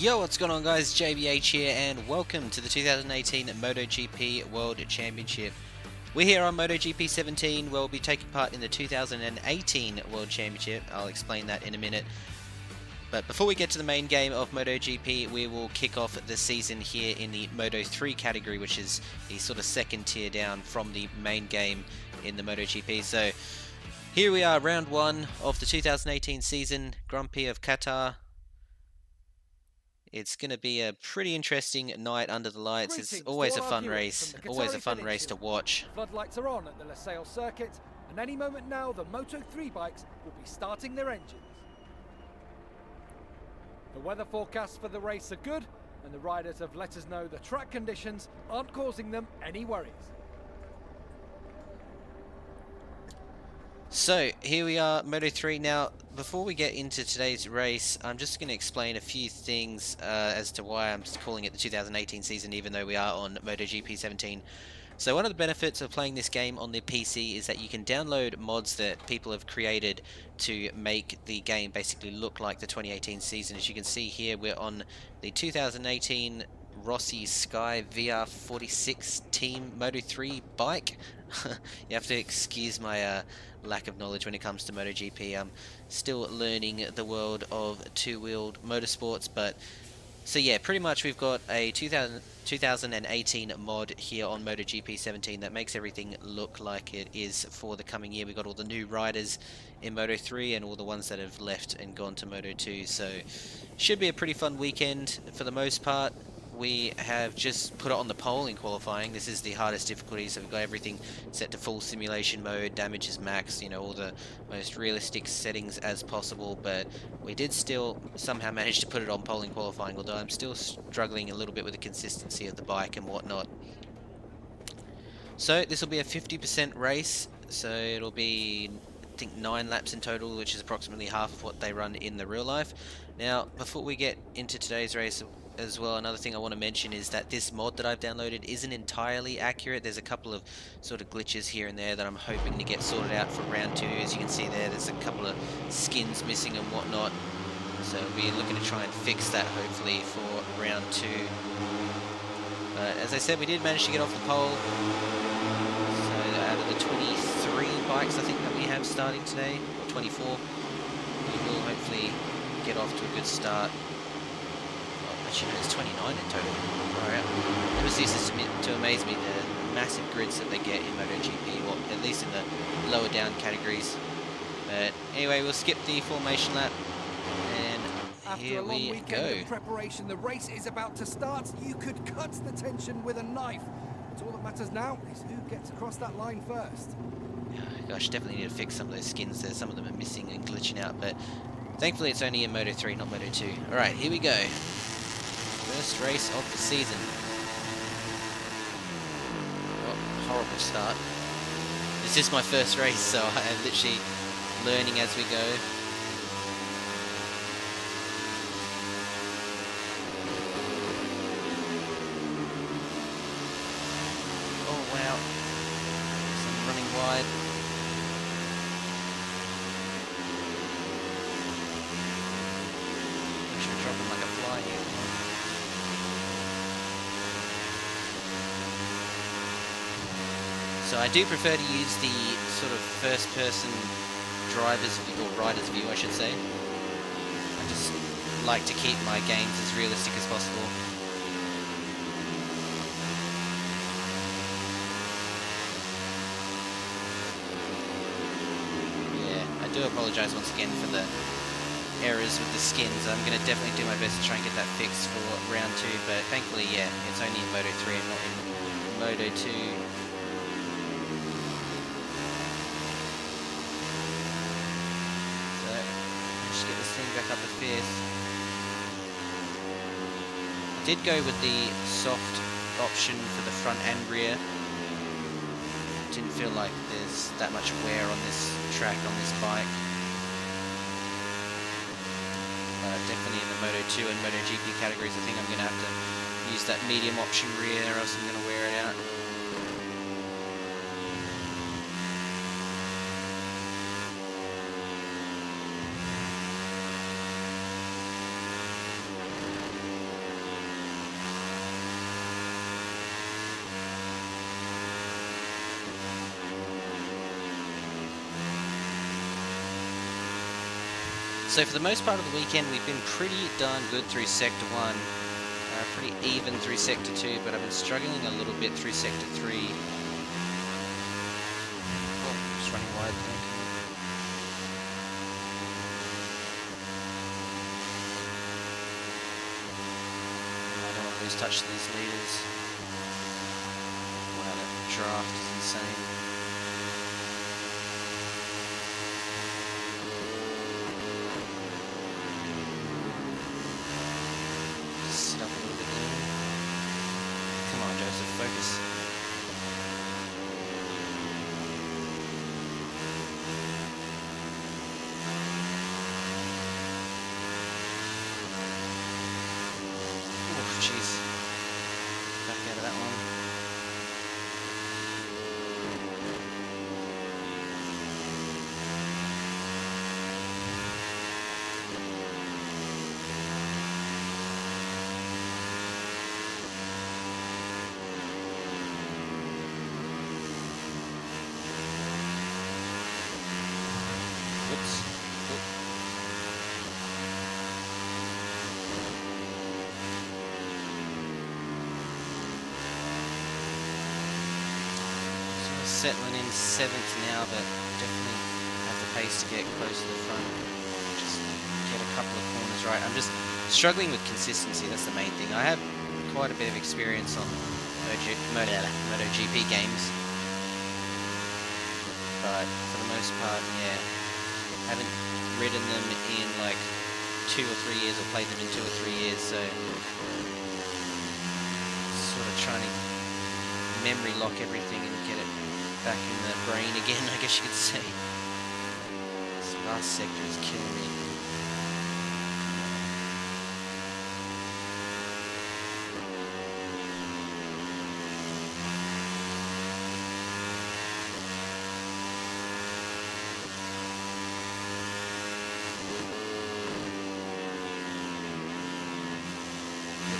Yo, what's going on guys, JBH here and welcome to the 2018 MotoGP World Championship. We're here on MotoGP 17 where we'll be taking part in the 2018 World Championship. I'll explain that in a minute. But before we get to the main game of MotoGP, we will kick off the season here in the Moto3 category, which is the sort of second tier down from the main game in the MotoGP. So here we are, round one of the 2018 season, Grand Prix of Qatar. It's going to be a pretty interesting night under the lights. It's always a fun race, to watch. Floodlights are on at the Losail circuit, and any moment now the Moto3 bikes will be starting their engines. The weather forecasts for the race are good, and the riders have let us know the track conditions aren't causing them any worries. So here we are, Moto3. Now, before we get into today's race, I'm just going to explain a few things as to why I'm calling it the 2018 season, even though we are on MotoGP 17. So one of the benefits of playing this game on the PC is that you can download mods that people have created to make the game basically look like the 2018 season. As you can see here, we're on the 2018 Rossi Sky VR46 Team Moto3 bike. You have to excuse my lack of knowledge when it comes to MotoGP. I'm still learning the world of two-wheeled motorsports, but so yeah, pretty much we've got a 2018 mod here on MotoGP 17 that makes everything look like it is for the coming year. We've got all the new riders in Moto3 and all the ones that have left and gone to Moto2, so should be a pretty fun weekend for the most part. We have just put it on the pole in qualifying. This is the hardest difficulty, so we've got everything set to full simulation mode, damage is max, you know, all the most realistic settings as possible, but we did still somehow manage to put it on pole in qualifying, although I'm still struggling a little bit with the consistency of the bike and whatnot. So this will be a 50% race, so it'll be, I think, 9 laps in total, which is approximately half of what they run in the real life. Now, before we get into today's race as well, another thing I want to mention is that this mod that I've downloaded isn't entirely accurate. There's a couple of sort of glitches here and there that I'm hoping to get sorted out for round 2. As you can see there's a couple of skins missing and whatnot, so we're looking to try and fix that hopefully for round 2. But as I said, we did manage to get off the pole. So out of the 23 bikes I think that we have starting today, or 24, we will hopefully get off to a good start. Actually, no, it's 29 in total. Alright. It was used to amaze me, the massive grids that they get in MotoGP, or at least in the lower down categories. But anyway, we'll skip the formation lap, and After here a long we weekend go. of preparation, the race is about to start. You could cut the tension with a knife. But all that matters now is who gets across that line first. Gosh, definitely need to fix some of those skins there. Some of them are missing and glitching out, but thankfully it's only in Moto3, not Moto2. Alright, here we go. First race of the season. Oh, horrible start. This is my first race, so I am literally learning as we go. Oh wow. I'm running wide. I should drop him like a fly here. So I do prefer to use the sort of first-person driver's view, or rider's view, I should say. I just like to keep my games as realistic as possible. Yeah, I do apologise once again for the errors with the skins. I'm going to definitely do my best to try and get that fixed for round 2, but thankfully, yeah, it's only in Moto3 and not in Moto2. Get this thing back up to 5th. I did go with the soft option for the front and rear. Didn't feel like there's that much wear on this track, on this bike. But definitely in the Moto2 and MotoGP categories, I think I'm going to have to use that medium option rear, or else I'm going to wear it out. So for the most part of the weekend, we've been pretty darn good through Sector 1. Pretty even through Sector 2, but I've been struggling a little bit through Sector 3. Oh, just running wide there. I don't want to lose touch to these leaders. Wow, that draft is insane. Sit up a little bit there. Come on, Joseph, focus. Oh, jeez. Back out of that one. Whoops. Settling in 7th now, but definitely have the pace to get close to the front. Just get a couple of corners right. I'm just struggling with consistency, that's the main thing. I have quite a bit of experience on MotoGP games, but for the most part, yeah, haven't ridden them in like 2 or 3 years, or played them in 2 or 3 years, so sort of trying to memory lock everything and get it back in the brain again, I guess you could say. This last sector is killing me.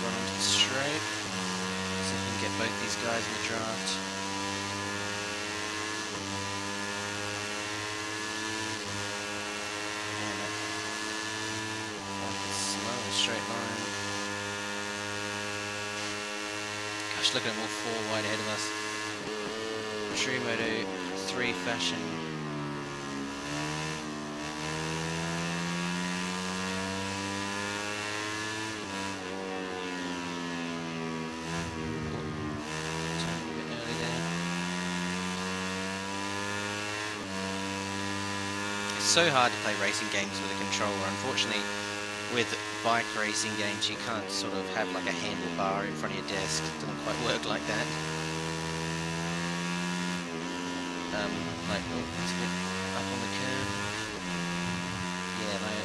Run onto the straight, so we can get both these guys in the draft. Straight line. Gosh, look at them all 4 wide ahead of us. True Moto3 fashion. Turn a bit early there. It's so hard to play racing games with a controller, unfortunately. With bike racing games, you can't sort of have like a handlebar in front of your desk. It doesn't quite work like that. Like, oh, let's get up on the curb. Yeah, like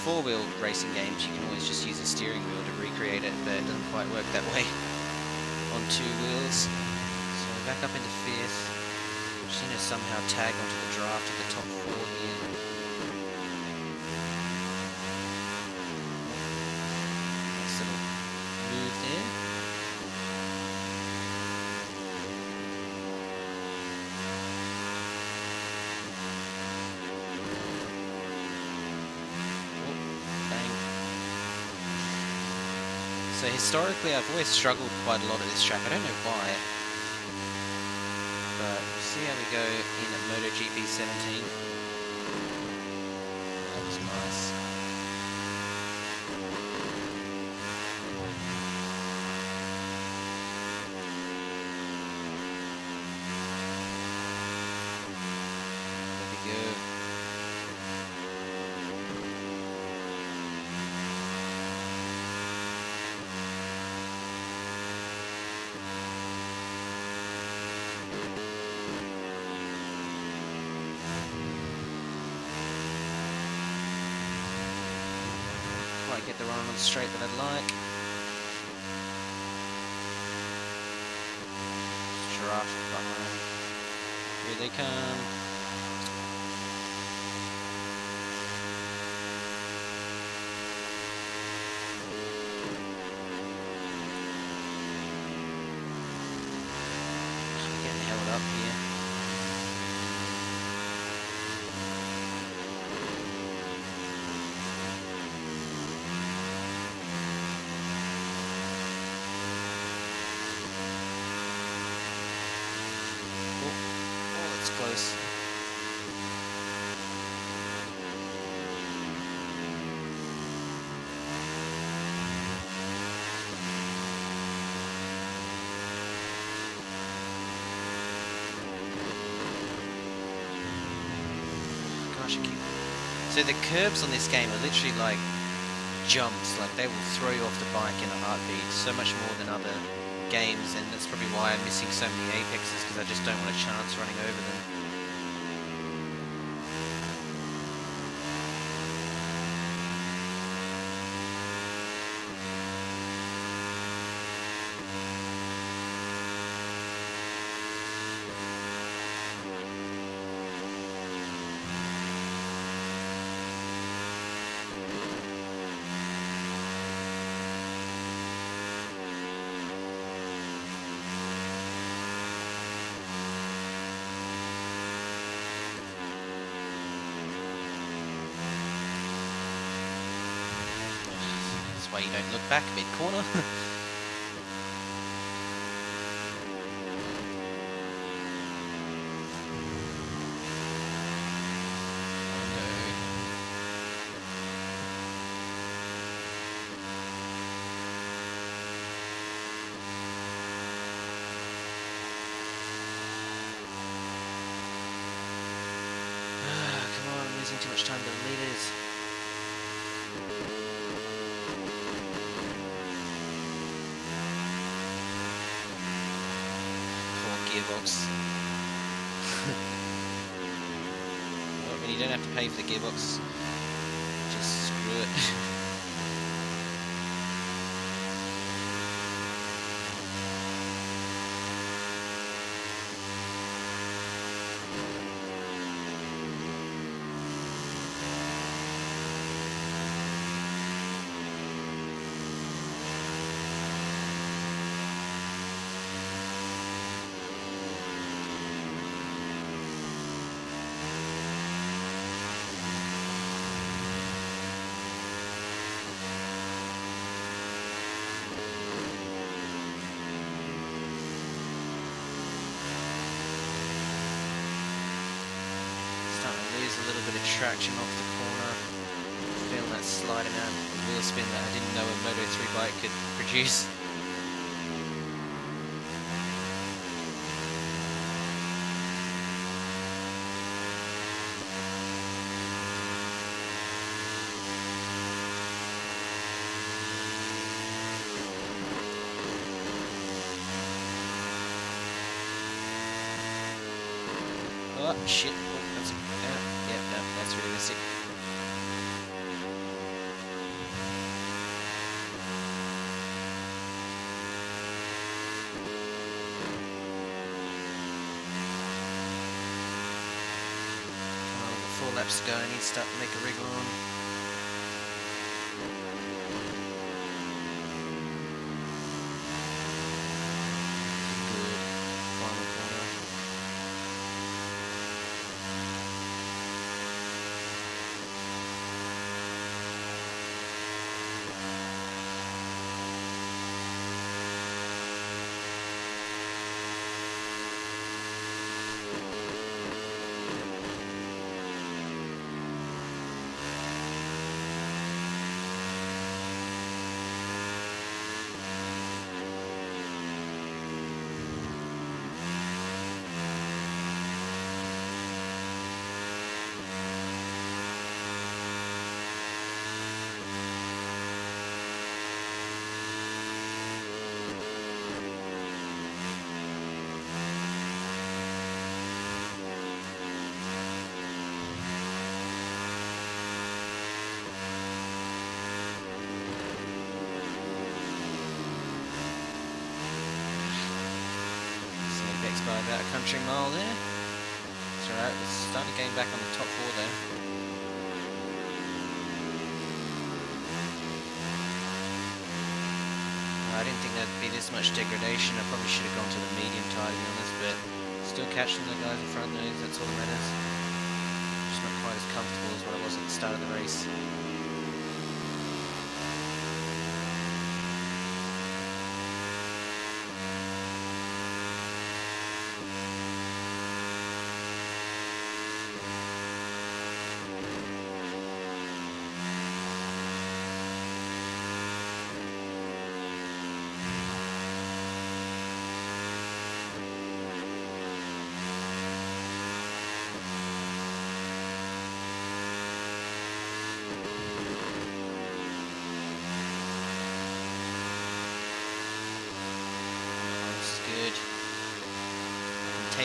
4-wheel racing games, you can always just use a steering wheel to recreate it, but it doesn't quite work that way on 2 wheels. So back up into 5th. Just need to somehow tag onto the draft of the top 4 here. Move there. Oh, bang. So historically I've always struggled quite a lot at this track. I don't know why. But we'll see how we go in MotoGP 17. That was nice. Get the run on the straight that I'd like. Giraffe behind. Here they come. I'm getting held up here. gosh, so the curbs on this game are literally like jumps, like they will throw you off the bike in a heartbeat, so much more than other games, and that's probably why I'm missing so many apexes, because I just don't want a chance running over them. Why you don't look back mid-corner. Come on, I'm losing too much time to the leaders. Gearbox. Well, I mean, you don't have to pay for the gearbox. Just screw it. Lose a little bit of traction off the corner. Feeling that slight amount of wheel spin that I didn't know a Moto3 bike could produce. Oh shit. That's that's realistic. Come on, 4 laps to go. I need to start to make a wriggle on. Good. Final corner. By about a country mile there. It's alright, it's starting to gain back on the top 4 there. I didn't think there'd be this much degradation. I probably should have gone to the medium tire, to be honest, but still catching the guys in front nose, that's all that matters. Just not quite as comfortable as what I was at the start of the race.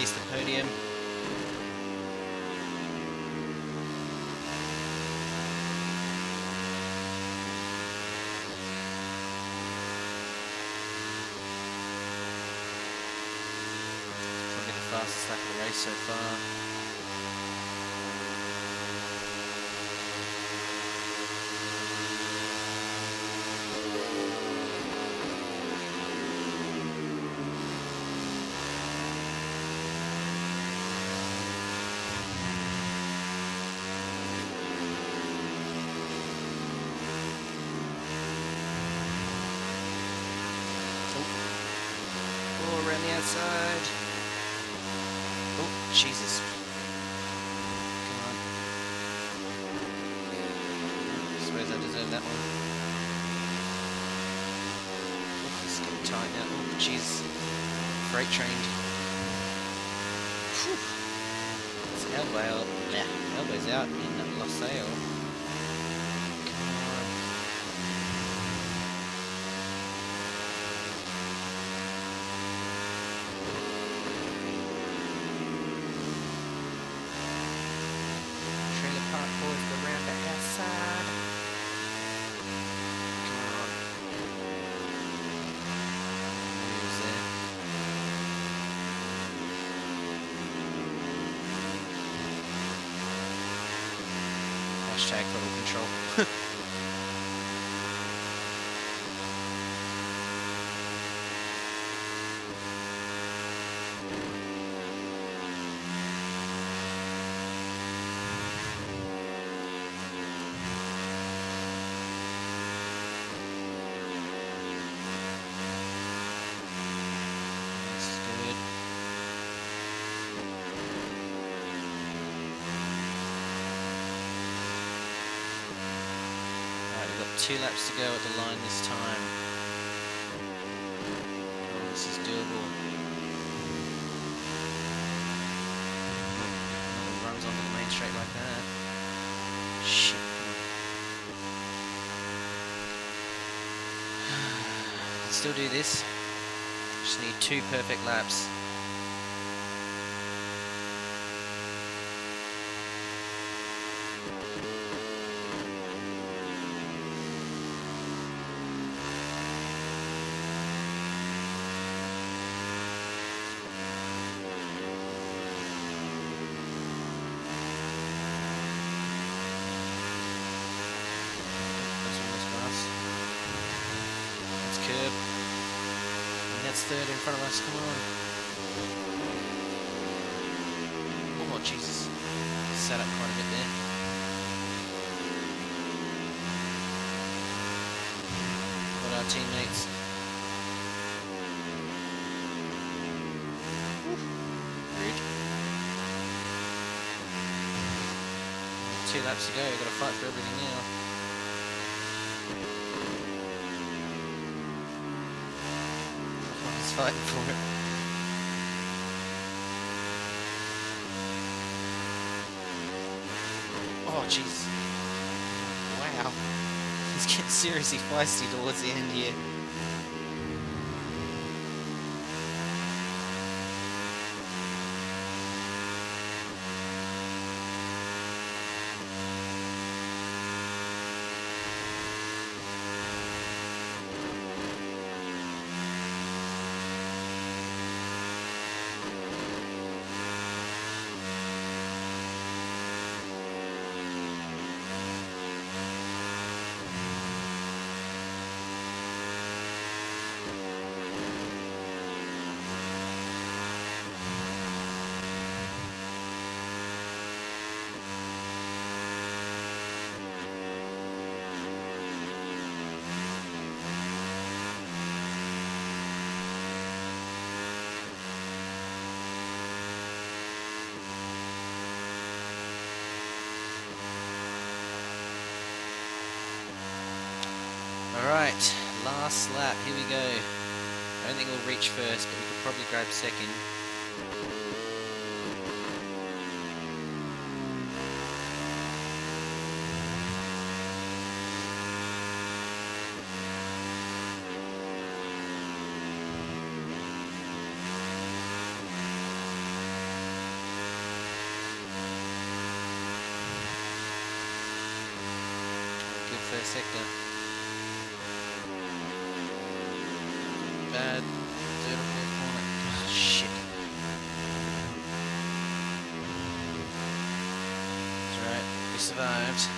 ace the podium. Probably the fastest lap of the race so far. Oh, around the outside. Oh, Jesus. Come on. Suppose I deserve that one. Oh, it's getting tight now. Oh, jeez. Freight trained. Whew. It's elbows out in Losail. Hashtag total control. We've got 2 laps to go at the line this time. Oh, this is doable. Oh, runs onto the main straight like that. Shit. Can still do this. Just need 2 perfect laps. Curb. And that's 3rd in front of us, come on. Oh, Jesus. Sat up quite a bit there. Got our teammates. Rude. 2 laps to go, we've got to fight for everything now. Fighting for it. Oh jeez. Wow. He's getting seriously feisty towards the end here. Alright, last lap, here we go. I don't think we'll reach first, but we could probably grab second. first sector. Bad third or fourth corner. Oh, shit. That's right, we survived.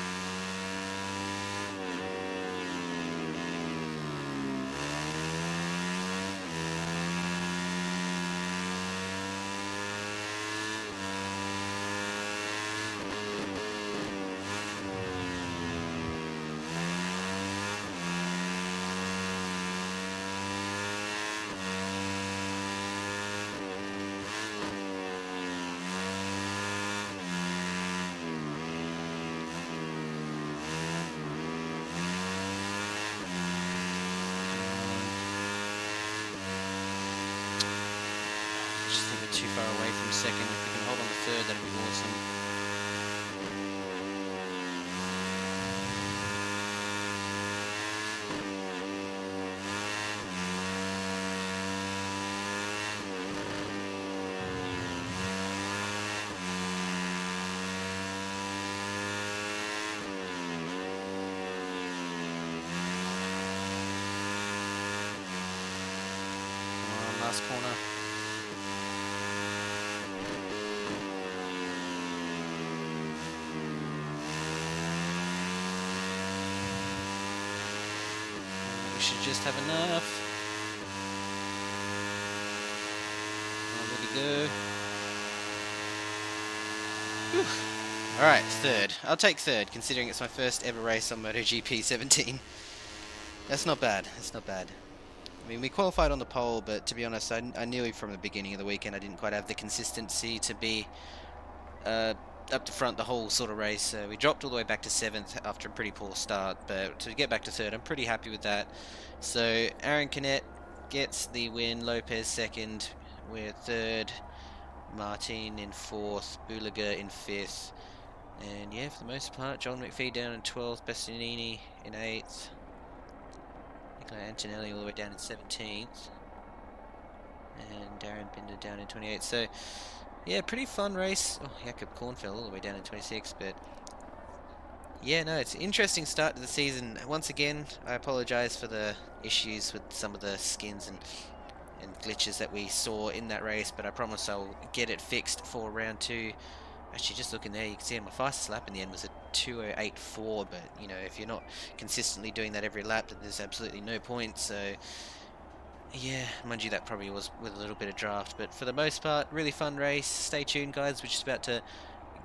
Just think we're too far away from second. If we can hold on to third, that'd be awesome. Come on, last corner. Should just have enough. Oh, there we go. Alright, third. I'll take third, considering it's my first ever race on MotoGP 17. That's not bad. That's not bad. I mean, we qualified on the pole, but to be honest, I knew from the beginning of the weekend I didn't quite have the consistency to be up the front the whole sort of race. We dropped all the way back to 7th after a pretty poor start, but to get back to 3rd, I'm pretty happy with that. So Aaron Canet gets the win, Lopez 2nd, we're 3rd, Martin in 4th, Buliger in 5th, and yeah, for the most part, John McPhee down in 12th, Bastianini in 8th, Nicola Antonelli all the way down in 17th, and Darren Binder down in 28th. So yeah, pretty fun race. Oh, Jakob Kornfeld all the way down in 26th, but yeah, no, it's an interesting start to the season. Once again, I apologize for the issues with some of the skins and glitches that we saw in that race, but I promise I'll get it fixed for round 2. Actually, just looking there, you can see my fastest lap in the end was a 2:08.4, but you know, if you're not consistently doing that every lap, then there's absolutely no point. So yeah, mind you, that probably was with a little bit of draft, but for the most part, really fun race. Stay tuned, guys. We're just about to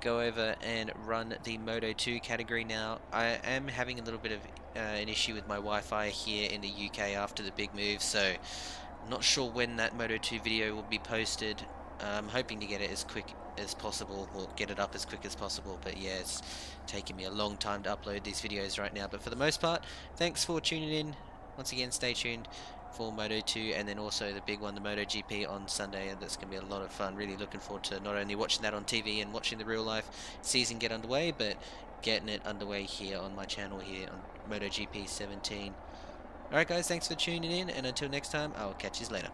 go over and run the Moto2 category now. I am having a little bit of an issue with my Wi-Fi here in the UK after the big move, so I'm not sure when that Moto2 video will be posted. I'm hoping to get it as quick as possible, or get it up as quick as possible, but yeah, it's taking me a long time to upload these videos right now. But for the most part, thanks for tuning in. Once again, stay tuned for Moto2, and then also the big one, the MotoGP on Sunday, and that's going to be a lot of fun. Really looking forward to not only watching that on TV and watching the real life season get underway, but getting it underway here on my channel here on MotoGP 17. Alright guys, thanks for tuning in, and until next time, I'll catch you later.